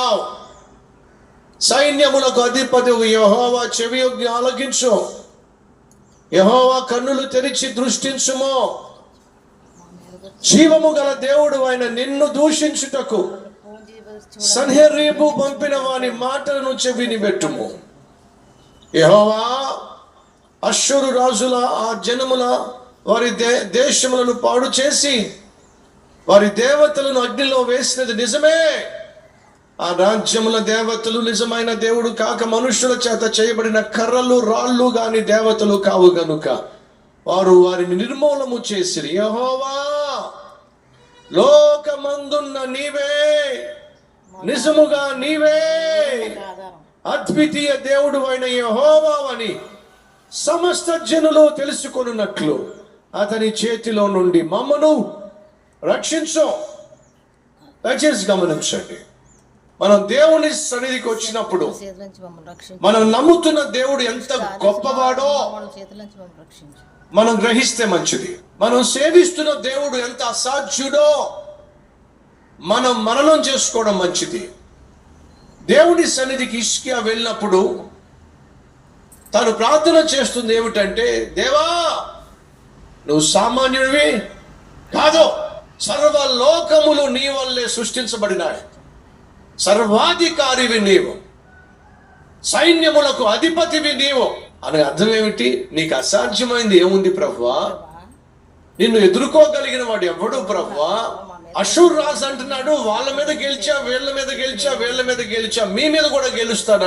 ఉన్నావు. సైన్యములకు అధిపతి యెహోవా చెవియొగ్గి ఆలకించు. యెహోవా కన్నులు తెరిచి దృష్టించుము. జీవము గల దేవుడు ఆయన నిన్ను దూషించుటకు సన్హెరీబు పంపిన వాని మాటలను చెవిని పెట్టుము. యెహోవా అష్షూరు రాజుల ఆ జనముల వారి దేశములను పాడు చేసి వారి దేవతలను అగ్నిలో వేసినది నిజమే. ఆ రాజ్యముల దేవతలు నిజమైన దేవుడు కాక మనుషుల చేత చేయబడిన కర్రలు రాళ్ళు గాని దేవతలు కావు గనుక వారు వారిని నిర్మూలము చేసిరి. యెహోవా లోకమందున్న నీవే, నిజముగా నీవే అద్వితీయ దేవుడు అయిన యెహోవా అని సమస్త జనులు తెలుసుకొనున్నట్లు అతని చేతిలో నుండి మమ్మను రక్షించు. దయచేసి గమనించండి, మనం దేవుని సన్నిధికి వచ్చినప్పుడు మనం నమ్ముతున్న దేవుడు ఎంత గొప్పవాడో మనం గ్రహిస్తే మంచిది. మనం సేవిస్తున్న దేవుడు ఎంత అసాధ్యుడో మనం మననం చేసుకోవడం మంచిది. దేవుని సన్నిధికి హిజ్కియా వెళ్ళినప్పుడు తాను ప్రార్థన చేస్తుంది ఏమిటంటే, దేవా నువ్వు సామాన్యుడివి కాదు, సర్వలోకములు నీ వల్లే సృష్టించబడినాయి, సర్వాధికారివి నీవు, సైన్యములకు అధిపతివి నీవు. అని అర్థం ఏమిటి? నీకు అసాధ్యమైంది ఏముంది ప్రభువా? నిన్ను ఎదుర్కోగలిగిన వాడు ఎవడు ప్రభువా? అష్షూరు రాజు అంటున్నాడు, వాళ్ళ మీద గెలిచా, వీళ్ళ మీద గెలిచా, వీళ్ళ మీద గెలిచా, మీ మీద కూడా గెలుస్తాడు.